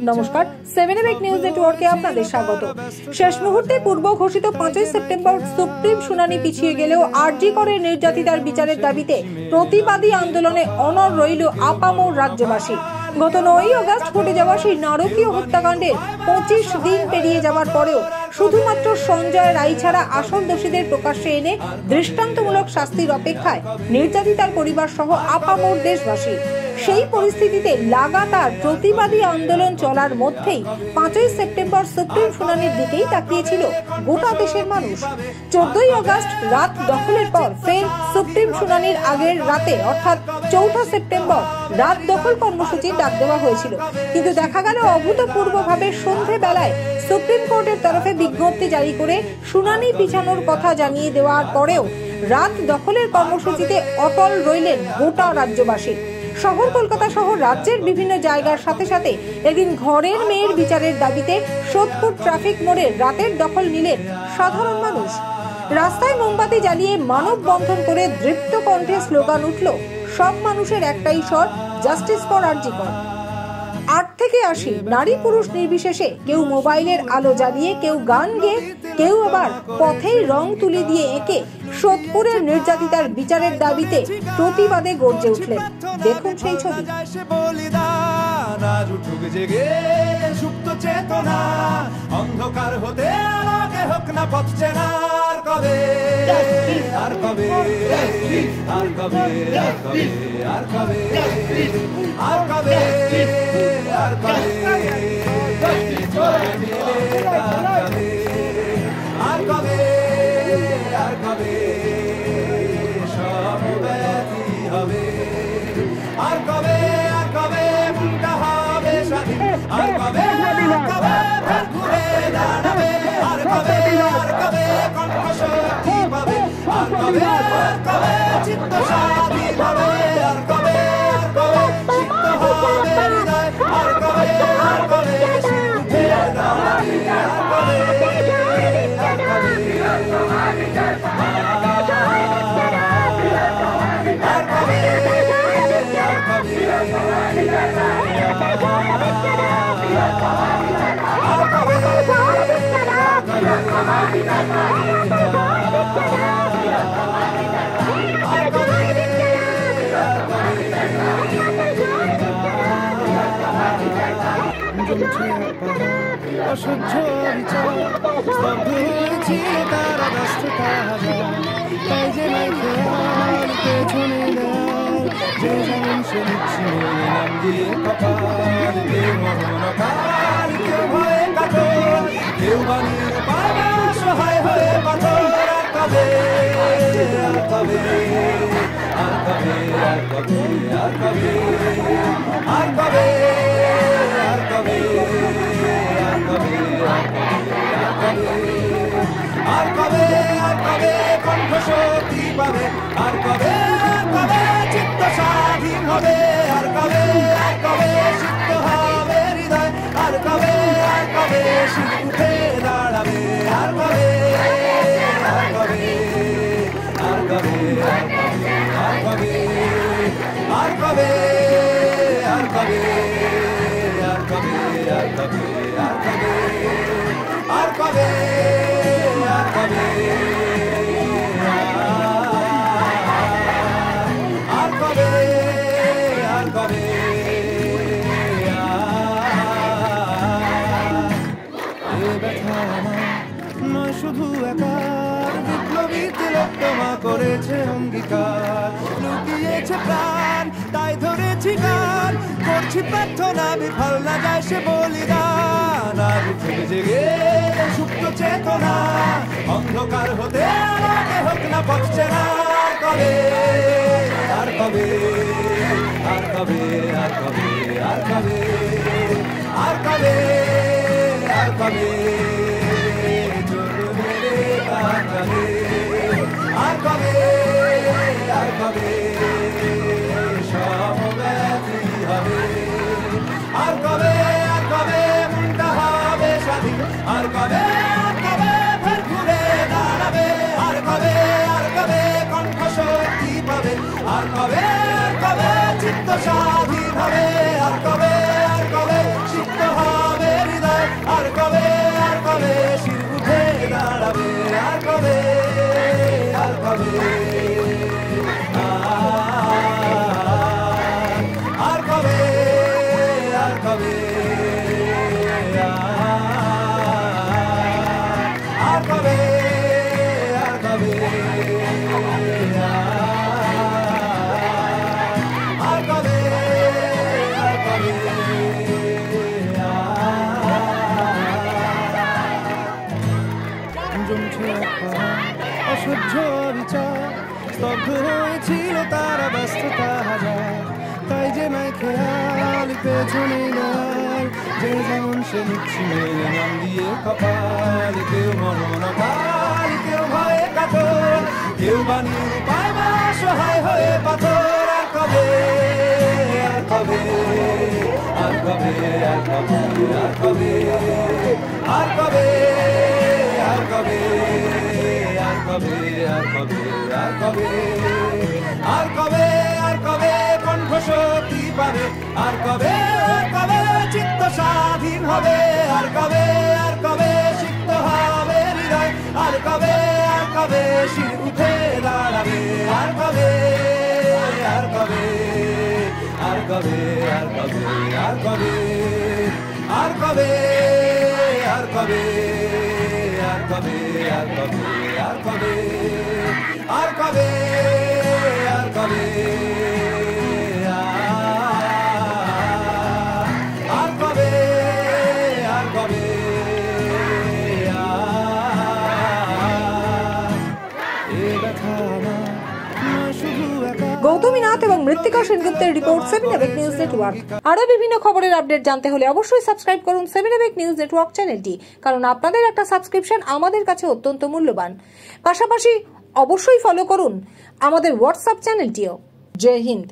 নমস্কার, 7 নিউজ নেটওয়ার্কে আপনাদের স্বাগত। শেষ মুহূর্তে পূর্ব ঘোষিত 5 সেপ্টেম্বর সুপ্রিম শুনানি পিছিয়ে গেলেও আরজি করে নির্যাতিতার বিচারের দাবিতে প্রতিবাদী আন্দোলনে অনড় রইল আপামর রাজ্যবাসী। গত 9 আগস্ট ঘটে যাওয়া সেই নারকীয় হত্যাকাণ্ডের 25 দিন পেরিয়ে যাওয়ার পরেও শুধুমাত্র সঞ্জয় রায় ছাড়া আসল দোষীদের প্রকাশ্যে এনে দৃষ্টান্তমূলক শাস্তির অপেক্ষায় নির্যাতিতার পরিবার সহ আপামর দেশবাসী। সেই পরিস্থিতিতে লাগাতার প্রতিবাদী আন্দোলন চলার মধ্যেই 5 সেপ্টেম্বর সুপ্রিম শুনানির দিকেই তাকিয়েছিল গোটা দেশের মানুষ। 14 আগস্ট রাত দখলের পর ফের সুপ্রিম শুনানির আগের রাতে অর্থাৎ 4 সেপ্টেম্বর রাত দখল কর্মসূচির ডাক দেওয়া হয়েছিল, কিন্তু দেখা গেল অভূতপূর্বভাবে সন্ধ্যেবেলায় সুপ্রিম কোর্টের তরফে বিজ্ঞপ্তি জারি করে শুনানি পিছানোর কথা জানিয়ে দেওয়ার পরেও রাত দখলের কর্মসূচিতে অটল রইলেন গোটা রাজ্যবাসী। শহর কলকাতা সহ রাজ্যের বিভিন্ন জায়গার সাথে সাথে এদিন ঘরের মেয়ের বিচারের দাবিতে সোদপুর ট্রাফিক মোড়ে রাতের দখল নিলেন সাধারণ মানুষ। রাস্তায় মোমবাতি জ্বালিয়ে মানববন্ধন করে দৃপ্ত কণ্ঠে স্লোগান উঠল, সব মানুষের একটাই স্বর, জাস্টিস ফর আরজি কর। 8 থেকে 80 নারী পুরুষ নির্বিশেষে কেউ মোবাইলের আলো জ্বালিয়ে, কেউ গান গেয়ে, কেউ আবার পথেই রং তুলি দিয়ে এঁকে সোদপুরের নির্যাতিতার বিচারের দাবিতে প্রতিবাদে গর্জে উঠলেন। দেখুন সেই ছবি। অন্ধকার হতে আলোকে হোক না পথ চেনার কবে আর কবে আর কবে আর কবে আর কবে আর কবে আর কবে আর কবে আর কবে সব ব্যথি হবে আর কবে মনটা হবে স্বাধীন আর কবে ঘুরে দাঁড়াবে আর কবে কণ্ঠশক্তি পাবে আর কবে চিত্ত স্বাধীন হবে আর কবে চিত্ত হবে হৃদয় আর কবে উঠে দাঁড়াবে আর কবে অসহ্য বিচার স্তব্ধ হয়েছি তারা ব্যস্ততা তাই যে নাই খেয়াল পেছনে দেয়াল যে যেমন সে লিখছে নাম দিয়ে কপাল কেউ মরণকাল কেউ ভয়ে কাতর কেউ বানিয়ে পাবে সহায় হয়ে পাথর আর কবে আর কবে আর কবে আর কবে আর কবে আর কবে আর কবে আর কবে কণ্ঠশক্তি পাবে আর কবে চিত্ত স্বাধীন হবে আর কবে সিদ্ধ হবে হৃদয় আর কবে উঠে দাঁড়াবে আর কবে আর কবে আর কবে আর কবে আর কবে আর কবে আর কবে আর কবে আর কবে আর কবে আর কবে আর কবে আর কবে এ ব্যথা নয় শুধু একার বিপ্লবী তিলোত্তমা করেছে অঙ্গীকার লুকিয়েছে প্রাণ তাই ধরেছি গান করছি প্রার্থনা বিফল না যায় সে বলিদান আর উঠে জেগে সুপ্ত চেতনা অন্ধকার হতে আলোকে হোক না পথ চেনা কবে আর কবে আর কবে আর কবে আর কবে আর কবে আর কবে আর কবে আর কবে সব ব্যথি হবে আর কবে মনটা হবে স্বাধীন আর কবে ফের ঘুরে দাঁড়াবে আর কবে কণ্ঠশক্তি পাবে আর কবে চিত্ত স্বাধীন হবে আর কবে সিদ্ধ হবে পেছনে দেয়াল, যে যেমন সে নিচ্ছি মেনে নাম দিয়ে কপাল। কেউ মরণকাল, কেউ ভয়ে কাতর, কেউ বানিয়ে উপায় বা সহায় হয়ে পাথর। আর কবে, আর কবে, আর কবে, আর কবে, আর কবে, আর কবে, আর কবে, আর কবে, আর কবে, আর কবে, আর কবে, আর কবে কণ্ঠ শক্তি পাবে, আর কবে, আর কবে চিত্ত স্বাধীন হবে, আর কবে, আর কবে সিক্ত হবে হৃদয়, আর কবে, আর কবে শির উঠে দাঁড়াবে, আর কবে, আর কবে, আর কবে, আর কবে, আর কবে, আর কবে, আর কবে, আর কবে, আর কবে, আর কবে, আর কবে, আর কবে, আর কবে, আর কবে, এ ব্যথা নয় শুধু একা। গৌতমী নাথ এবং মৃত্তিকা সেনগুপ্তের রিপোর্ট 7 নিউজ নেটওয়ার্ক। আরো বিভিন্ন খবরের আপডেট জানতে হলে অবশ্যই সাবস্ক্রাইব করুন 7 নিউজ নেটওয়ার্ক চ্যানেলটি, কারণ আপনাদের একটা সাবস্ক্রিপশন আমাদের কাছে অত্যন্ত মূল্যবান। পাশাপাশি অবশ্যই ফলো করুন আমাদের হোয়াটসঅ্যাপ চ্যানেলটিও। জয় হিন্দ।